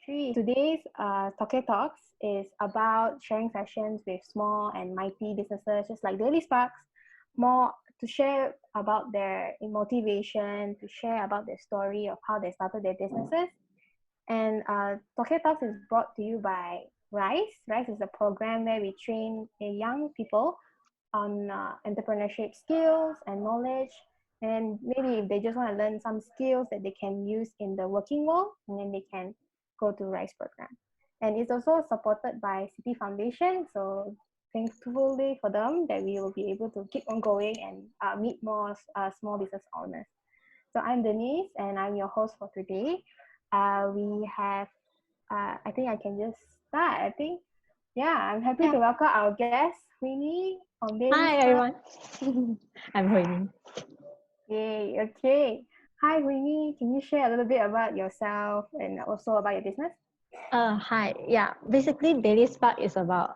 3. Today's Tauke Talks is about sharing sessions with small and mighty businesses, just like Daily Sparks, more to share about their motivation, to share about their story of how they started their businesses. And Tauke Talks is brought to you by RYSE. RYSE is a program where we train young people on entrepreneurship skills and knowledge. And maybe if they just want to learn some skills that they can use in the working world, and then they can go to RYSE program. And it's also supported by Citi Foundation. So thankfully for them that we will be able to keep on going and meet more small business owners. So I'm Denise and I'm your host for today. We have, I think I can just start. I'm happy to welcome our guest, Hui Nee from Daily Hi, everyone. I'm Hui Nee. Yay, okay. Hi, Hui Nee. Can you share a little bit about yourself and also about your business? Hi. Yeah, basically, Daily Spark is about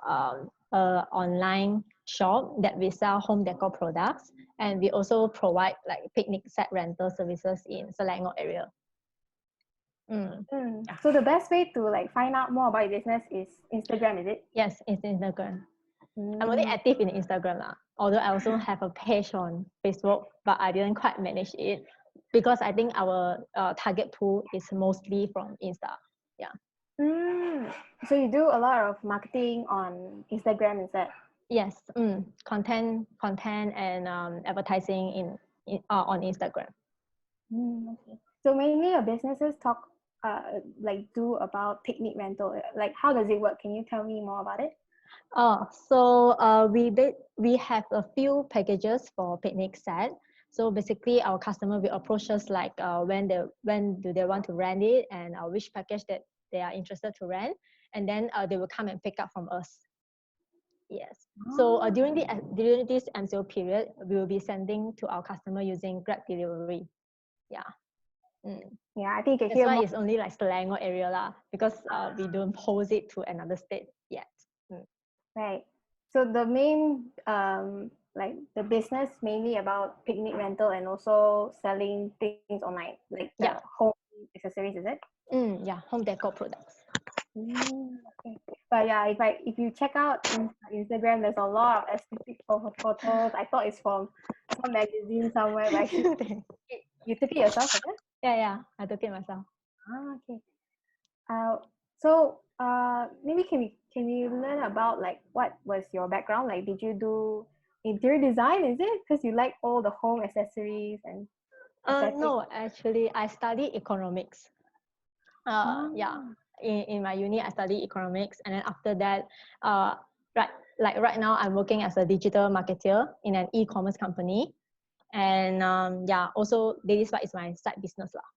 an online shop that we sell home decor products, and we also provide like picnic set rental services in Selangor area. So the best way to like find out more about your business is Instagram, is it? Yes, it's Instagram. I'm only active in Instagram, although I also have a page on Facebook, but I didn't quite manage it because I think our target pool is mostly from Insta. Yeah. So you do a lot of marketing on Instagram instead? Yes, content and advertising on Instagram. Okay. So mainly your businesses talk do about picnic rental. Like how does it work? Can you tell me more about it? We have a few packages for picnic set. So basically, our customer will approach us like when do they want to rent it and which package that they are interested to rent, and then they will come and pick up from us. Yes. So during this MCO period, we will be sending to our customer using Grab delivery. Yeah. Yeah, I think you can that's hear why more. It's only like Selangor area lah, because we don't post it to another state yet. Right. So the main like the business mainly about picnic rental and also selling things online, like the home accessories, is it? Yeah, home decor products. Okay. But yeah, if you check out Instagram, there's a lot of aesthetic photos. I thought it's from some magazine somewhere, but you took it yourself, is it? Yeah, I took it myself. Okay. So maybe can we learn about like what was your background? Like, did you do interior design? Is it because you like all the home accessories and? No, actually, I studied economics. Yeah, in my uni, I studied economics, and then after that, right now, I'm working as a digital marketer in an e-commerce company, and also Daily Spark is my side business lah.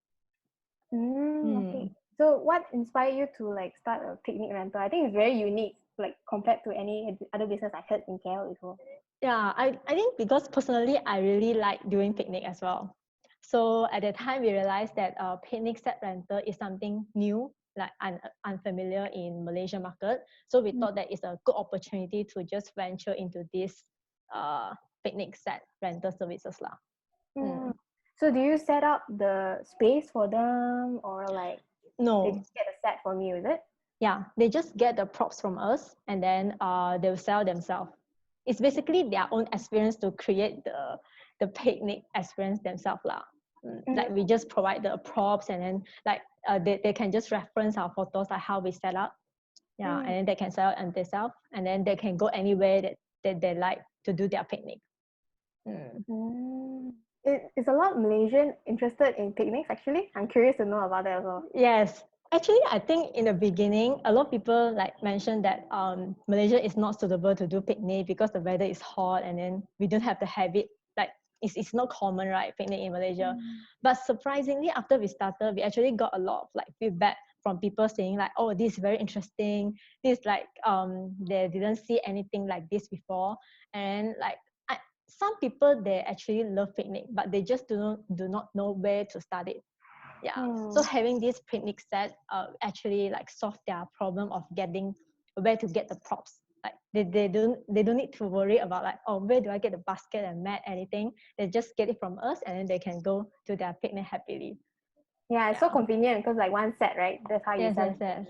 Okay. So what inspired you to like start a picnic rental? I think it's very unique, like compared to any other business I heard in KL before. Yeah, I think because personally, I really like doing picnic as well. So at that time, we realized that picnic set rental is something new, like unfamiliar in Malaysian market. So we thought that it's a good opportunity to just venture into this picnic set rental services lah. So do you set up the space for them, or like no, they just get a set from you, is it? Yeah, they just get the props from us, and then they'll sell themselves. It's basically their own experience to create the picnic experience themselves lah. Like we just provide the props, and then like they can just reference our photos, like how we set up. And then they can sell it themselves, and then they can go anywhere that they like to do their picnic. Is a lot of Malaysian interested in picnics actually? I'm curious to know about that as well. Yes. Actually, I think in the beginning, a lot of people like mentioned that Malaysia is not suitable to do picnic because the weather is hot, and then we don't have the habit. Like it's not common, right? Picnic in Malaysia. But surprisingly, after we started, we actually got a lot of like feedback from people saying like, oh, this is very interesting. This like they didn't see anything like this before, and like some people they actually love picnic, but they just do not know where to start it. So having this picnic set actually like solve their problem of getting where to get the props. Like they don't need to worry about like, oh, where do I get the basket and mat, anything. They just get it from us, and then they can go to their picnic happily. Yeah, it's so convenient because like one set, right? That's how you Yes, sell yes, it.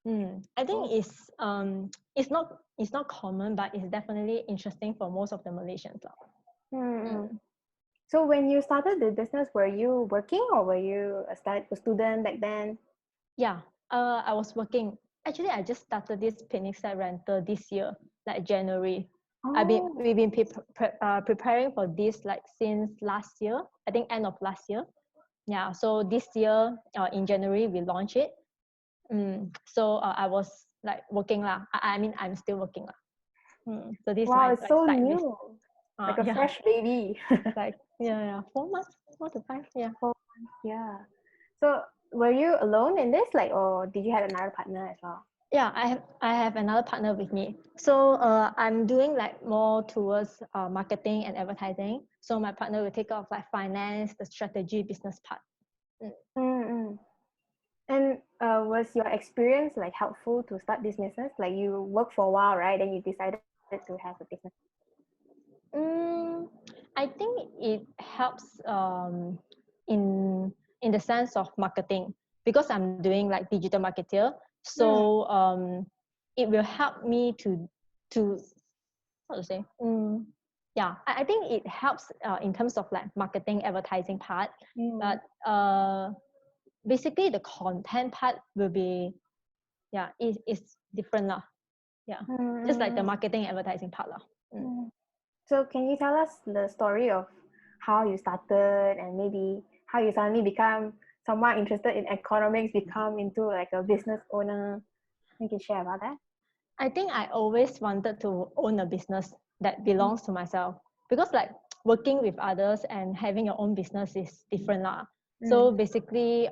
yes. I think Oh. it's not common, but it's definitely interesting for most of the Malaysians lah. Mm-hmm. Mm. So when you started the business, were you working or were you a student back then? Yeah, I was working. Actually, I just started this picnic set rental this year, like January. Oh. We've been preparing for this like since last year. I think end of last year. Yeah, so this year in January we launched it. So I was like working lah. I mean I'm still working lah. So this is Wow, my it's like so side business. new. Like a Yeah, fresh baby. like yeah, 4 months, 4 to 5. Yeah. 4 months, yeah. So were you alone in this, like, or did you have another partner as well? Yeah, I have another partner with me. So I'm doing like more towards marketing and advertising. So my partner will take off like finance, the strategy, business part. Mm. Mm-mm. And was your experience like helpful to start this business? Like you worked for a while, right? Then you decided to have a business. Mm, I think it helps in the sense of marketing because I'm doing like digital marketer. Mm. So it will help me to how to say yeah, I think it helps in terms of like marketing advertising part, Mm. but basically the content part will be yeah is different lah. Yeah, just like the Mm. marketing advertising part lah. Mm. So can you tell us the story of how you started and maybe how you suddenly become someone interested in economics, become into like a business owner? You can share about that. I think I always wanted to own a business that belongs to myself because like working with others and having your own business is different lah. So Mm. basically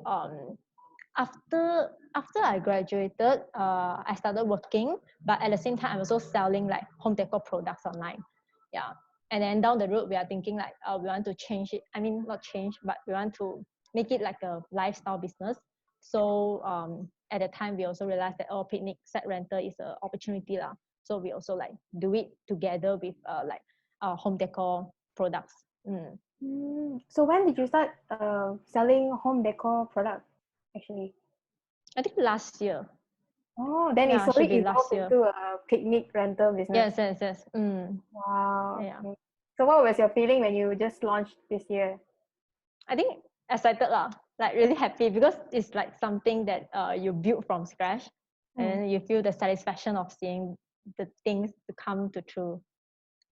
after I graduated, I started working, but at the same time, I'm also selling like home decor products online. Yeah, and then down the road, we are thinking like we want to change it. I mean, not change, but we want to make it like a lifestyle business. So at the time, we also realized that picnic set rental is an opportunity lah. So we also like do it together with like home decor products. So when did you start selling home decor products? Actually, I think last year. oh, then it Yeah, should slowly be last evolved year. into a picnic rental business. Yes, yes, yes. Wow. Yeah. Okay. So what was your feeling when you just launched this year? I think excited lah, like really happy because it's like something that you build from scratch, and Mm. then you feel the satisfaction of seeing the things to come to true.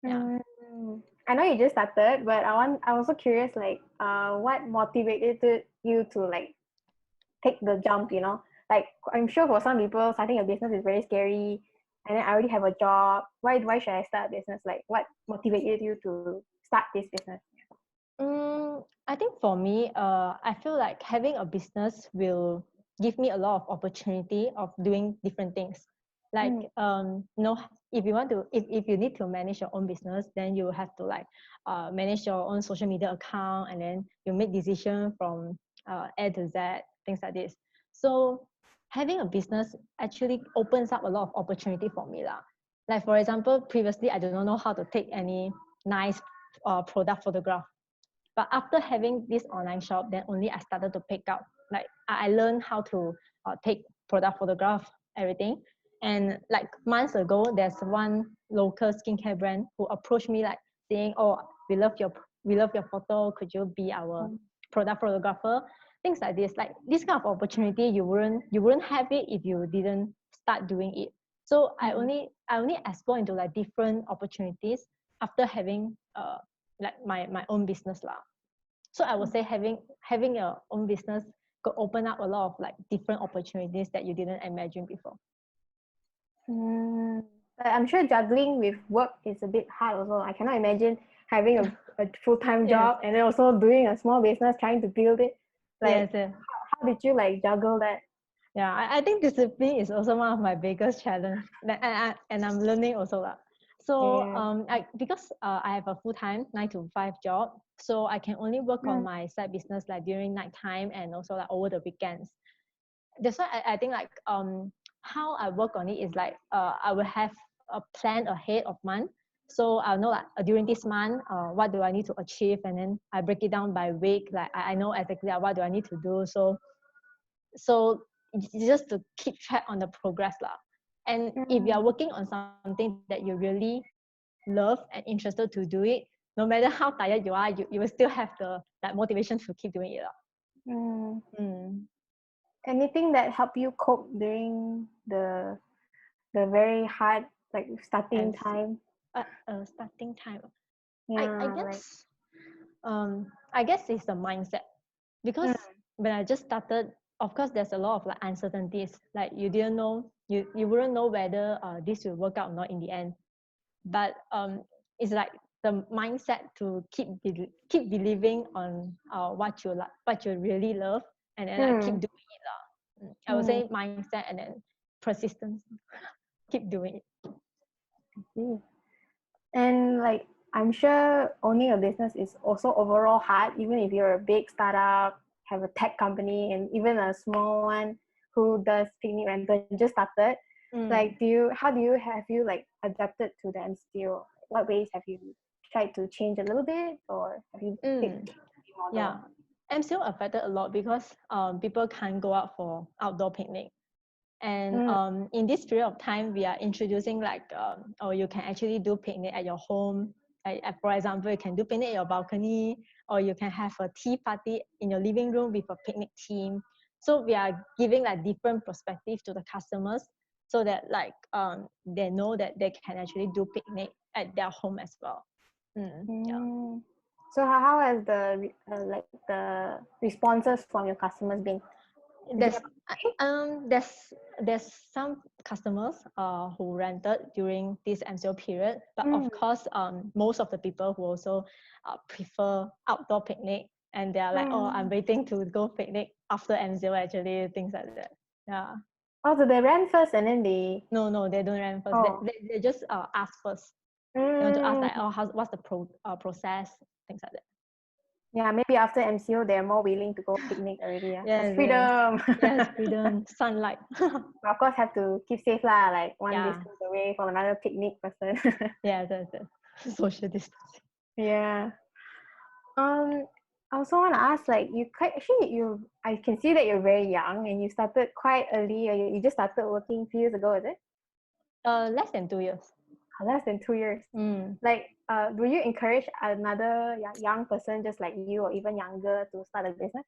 Yeah. I know you just started, but I'm also curious, like, what motivated you to like take the jump? Like I'm sure for some people, starting a business is very scary, and then I already have a job. Why should I start a business? Like, what motivated you to start this business? I think for me, I feel like having a business will give me a lot of opportunity of doing different things. Like, Mm. if you want to, if you need to manage your own business, then you have to like manage your own social media account, and then you make decision from A to Z, things like this. So having a business actually opens up a lot of opportunity for me lah. Like for example, previously I do not know how to take any nice product photograph, but after having this online shop, then only I started to pick up. Like I learned how to take product photograph, everything. And like months ago, there's one local skincare brand who approached me like saying, "Oh, we love your photo. Could you be our product photographer?" Things like this. Like this kind of opportunity, you wouldn't have it if you didn't start doing it. So I only explore into like different opportunities after having like my own business lah. So I would say having your own business could open up a lot of like different opportunities that you didn't imagine before. But I'm sure juggling with work is a bit hard also. I cannot imagine having a full-time Yes, job and then also doing a small business, trying to build it. Like, yes, yes. how did you like juggle that? Yeah, I think discipline is also one of my biggest challenge, and I'm learning also lah. So Yeah. because I have a full-time 9 to 5 job, so I can only work on Mm. my side business like during nighttime and also like over the weekends. That's why I think like how I work on it is like I will have a plan ahead of month. So I'll know like during this month, what do I need to achieve, and then I break it down by week. Like I know exactly what do I need to do. So it's just to keep track on the progress lah. And if you are working on something that you really love and interested to do it, no matter how tired you are, you will still have the that motivation to keep doing it lah. Anything that helped you cope during the very hard like starting And time? starting time, Yeah, I guess it's the mindset, because when I just started, of course there's a lot of like uncertainties, like you didn't know, you wouldn't know whether this will work out or not in the end. But it's like the mindset to keep believing on what you really love, and then like keep doing it lah. I would say mindset and then persistence. Keep doing it. and like I'm sure owning a business is also overall hard, even if you're a big startup, have a tech company, and even a small one who does picnic rental just started. Like, have you like adapted to the MCO? What ways have you tried to change a little bit, or have you picked the model? Yeah, MCO affected a lot because people can't go out for outdoor picnic. And in this period of time, we are introducing like, you can actually do picnic at your home. Like, for example, you can do picnic at your balcony, or you can have a tea party in your living room with a picnic theme. So we are giving like different perspective to the customers, so that like they know that they can actually do picnic at their home as well. Yeah. So how has the like the responses from your customers been? There's some customers who rented during this MCO period, but of course most of the people who also prefer outdoor picnic, and they are like, oh, I'm waiting to go picnic after MCO, actually, things like that. Yeah. Oh, so they rent first and then they No, they don't rent first. They just ask first. They want to ask like, oh, what's the process, things like that. Yeah, maybe after MCO they're more willing to go picnic already. Yeah, Yes, freedom. yes, freedom, sunlight. But of course, have to keep safe lah. Like one Yeah. distance away from another picnic person. Yeah, that's social distancing. Yeah. I also want to ask, like, I can see that you're very young and you started quite early. Or you just started working a few years ago, is it? Less than 2 years. Less than 2 years. Like, will you encourage another young person just like you or even younger to start a business?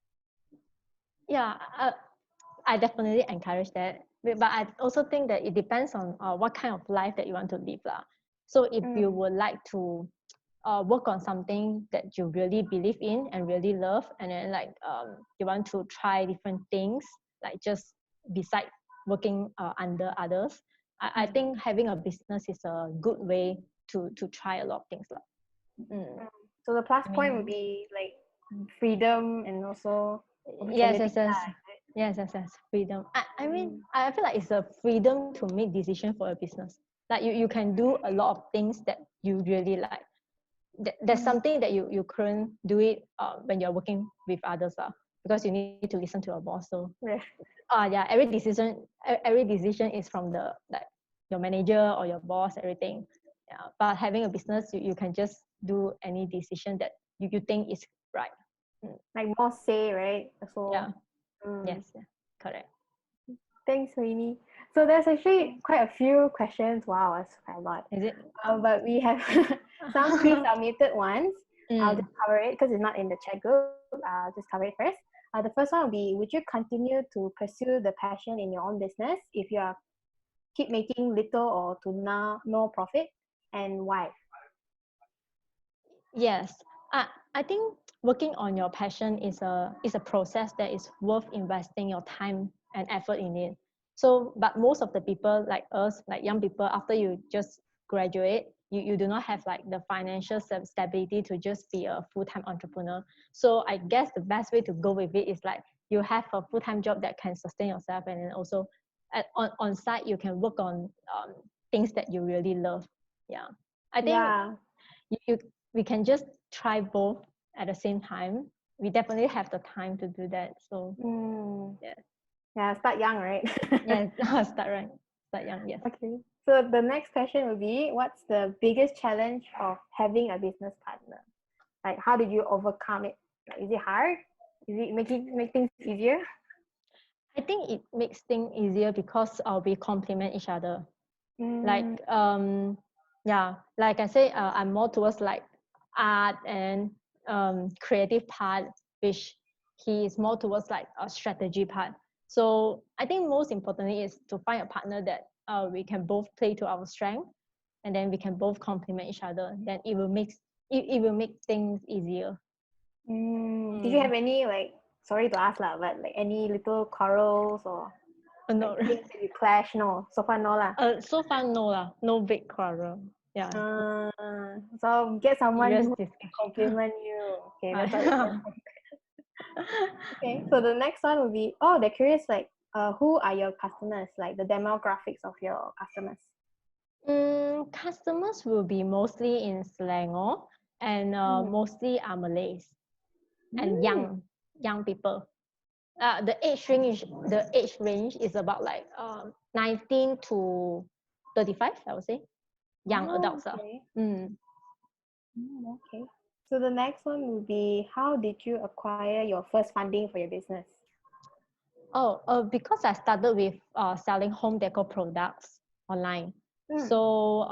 Yeah, I definitely encourage that. But I also think that it depends on what kind of life that you want to live lah. So if you would like to work on something that you really believe in and really love, and then like you want to try different things, like just beside working under others, I think having a business is a good way to try a lot of things lah. So the plus point would be like freedom and also yes, freedom. I mean, I feel like it's a freedom to make decision for a business. Like you can do a lot of things that you really like. There's something that you couldn't do it when you're working with others because you need to listen to a boss. So every decision is from the like your manager or your boss, everything. Yeah, but having a business, you can just do any decision that you think is right. Like more say, right? So yeah. Yes, correct. Thanks, Hui Nee. So there's actually quite a few questions. Wow, that's quite a lot. Is it? But we have some pre-submitted ones. I'll just cover it because it's not in the chat group. I'll just cover it first. The first one will be, would you continue to pursue the passion in your own business if you are keep making little or to no profit, and why? Yes, I think working on your passion is a process that is worth investing your time and effort in it. So, but most of the people like us, like young people, after you just graduate, you do not have like the financial stability to just be a full-time entrepreneur. So I guess the best way to go with it is like you have a full-time job that can sustain yourself, and then also on site you can work on things that you really love. Yeah, I think we can just try both at the same time. We definitely have the time to do that. So yeah, start young, right? yeah, start young. Yes. Okay. So the next question will be, what's the biggest challenge of having a business partner? Like, how did you overcome it? Like, is it hard? Is it make things easier? I think it makes things easier because we complement each other. Like yeah, like I say, I'm more towards like art and creative part, which he is more towards like a strategy part. So I think most importantly is to find a partner that we can both play to our strength, and then we can both complement each other. Then it will make things easier. Did you have any, like, sorry to ask lah, but like any little quarrels or No, like things that you clash? No, so far no lah. so far no lah, no big quarrel. Yeah, So get someone serious who can discussion. compliment you. Okay, that's all important. Okay, so the next one will be, oh, they're curious, like, who are your customers? Like the demographics of your customers. Customers will be mostly in Selangor and mostly are Malays and young people. The age range is about like 19 to 35, I would say. Young adults. Okay. Okay. So the next one will be, how did you acquire your first funding for your business? Because I started with selling home decor products online. So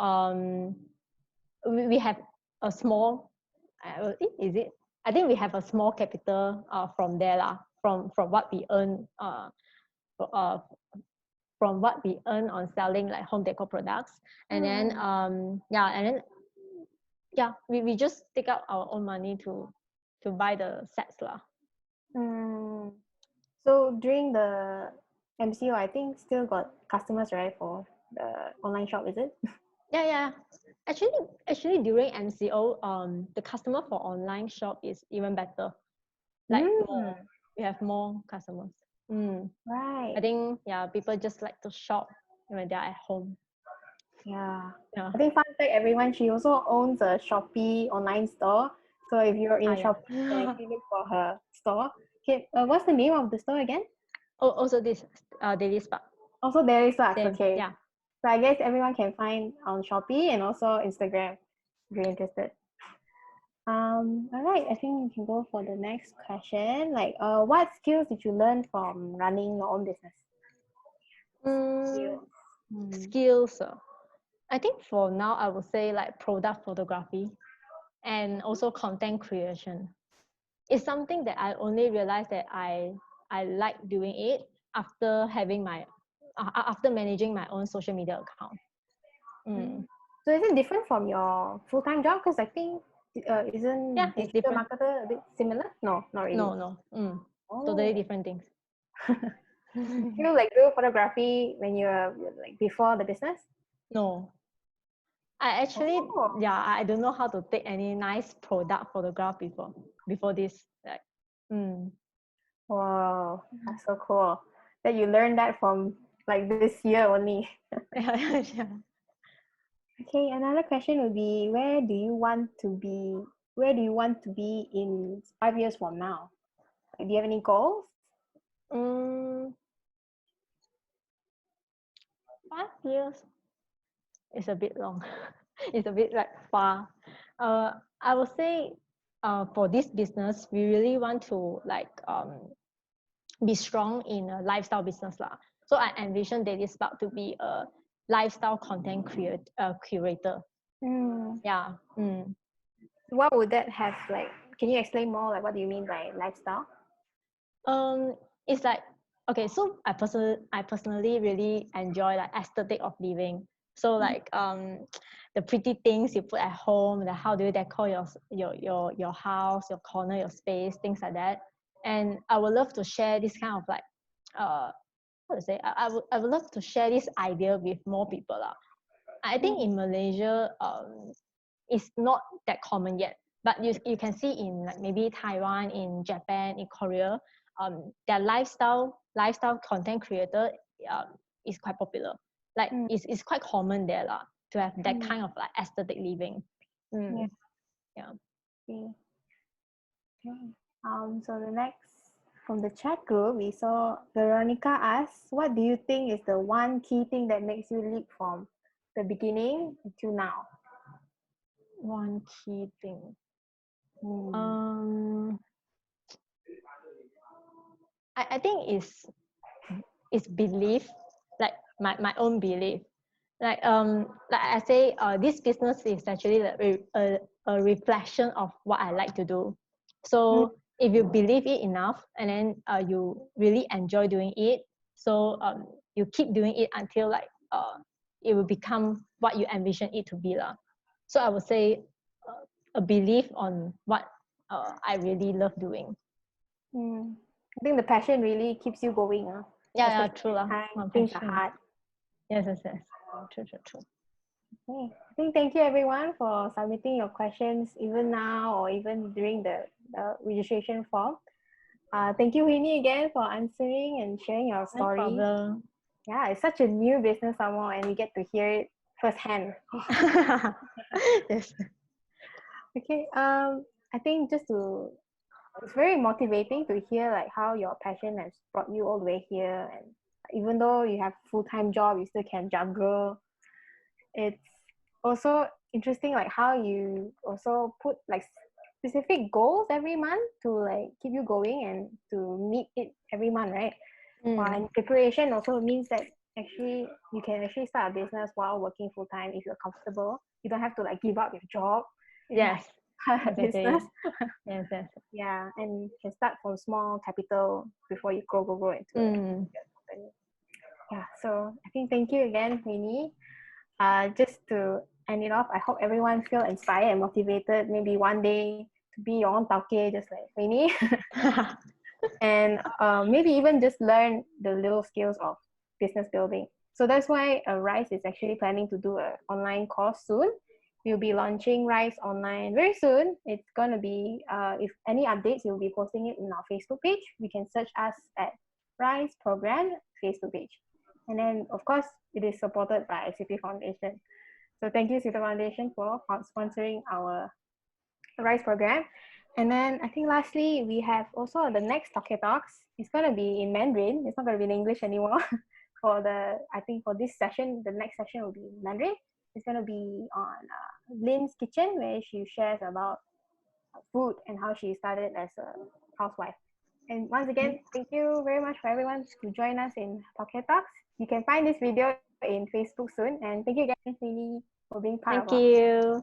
we have a small, is it? I think we have a small capital from there lah, from what we earn from what we earn on selling like home decor products, and then we just take out our own money to buy the sets lah. So during the MCO, I think still got customers, right, for the online shop, is it? Yeah. Actually, during MCO, the customer for online shop is even better. Like we have more customers. Right. I think people just like to shop when they're at home. Yeah. I think fun fact, everyone, she also owns a Shopee online store. So if you're in Shopee, you can actually look for her store. Okay, what's the name of the store again? Also this Daily Spark. Also Daily Spark. Okay. Yeah. So I guess everyone can find on Shopee and also Instagram if you're interested. All right, I think we can go for the next question. Like, what skills did you learn from running your own business? Skills. I think for now, I would say like product photography and also content creation. It's something that I only realized that I like doing it after having after managing my own social media account. So is it different from your full-time job? Because I think isn't it's digital different. marketer a bit similar? No, not really. No. Totally different things. You like do photography when you're like before the business? No. I actually I don't know how to take any nice product photograph before this. Like, Wow, that's so cool. That you learned that from like this year only. yeah. Okay, another question would be, where do you want to be? Where do you want to be in 5 years from now? Like, do you have any goals? 5 years is a bit long. It's a bit like far. I would say for this business, we really want to like be strong in a lifestyle business lah. So I envision Daily Spark to be a lifestyle content curator. Yeah. What would that have like? Can you explain more? Like, what do you mean by lifestyle? It's like, okay, so I personally really enjoy like aesthetic of living. So like the pretty things you put at home, the how do you decor your house, your corner, your space, things like that. And I would love to share this kind of like how to say, I would love to share this idea with more people lah. I think in Malaysia it's not that common yet, but you can see in like maybe Taiwan, in Japan, in Korea, their lifestyle content creator is quite popular. Like it's quite common there lah, to have that kind of like aesthetic living. Yeah. Okay. So the next from the chat group, we saw Veronica asks, what do you think is the one key thing that makes you leap from the beginning until now? One key thing. Hmm. I think it's belief, like my own belief. Like I say, this business is actually a reflection of what I like to do. So if you believe it enough, and then you really enjoy doing it, so you keep doing it until like it will become what you envision it to be lah. So I would say a belief on what I really love doing. I think the passion really keeps you going, Yeah, especially true at lah. times My things are passion. hard. Yes. True. Okay. I think thank you everyone for submitting your questions even now or even during the registration form. Thank you, Hui Nee, again for answering and sharing your No story. problem. Yeah, it's such a new business somehow, and we get to hear it firsthand. Yes. Okay. I think it's very motivating to hear like how your passion has brought you all the way here, and even though you have full-time job, you still can juggle. It's also interesting like how you also put like specific goals every month to like keep you going and to meet it every month, right? And preparation also means that actually you can actually start a business while working full time if you're comfortable. You don't have to like give up your job and Yes. like start a business. Yes. Yeah, and you can start from small capital before you grow into a company. Yeah, so I think thank you again, Hui Nee. Just to end it off, I hope everyone feel inspired and motivated. Maybe one day to be your own tauke, just like Hui Nee. And maybe even just learn the little skills of business building. So that's why RYSE is actually planning to do an online course soon. We'll be launching RYSE online very soon. It's going to be, if any updates, we'll be posting it in our Facebook page. You can search us at RYSE Program Facebook page. And then, of course, it is supported by Citi Foundation. So thank you, Citi Foundation, for sponsoring our RYSE program. And then I think lastly, we have also the next Tauke Talks. It's going to be in Mandarin. It's not going to be in English anymore. I think for this session, the next session will be in Mandarin. It's going to be on Lynn's kitchen, where she shares about food and how she started as a housewife. And once again, thank you very much for everyone to join us in Tauke Talks. You can find this video in Facebook soon. And thank you again, Lily, for being part of Thank you.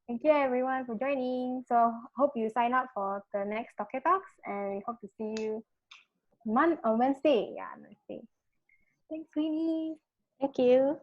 Thank you everyone for joining. So hope you sign up for the next Tauke Talks, and we hope to see you on Wednesday. Yeah, Wednesday. Thanks, Winnie. Thank you.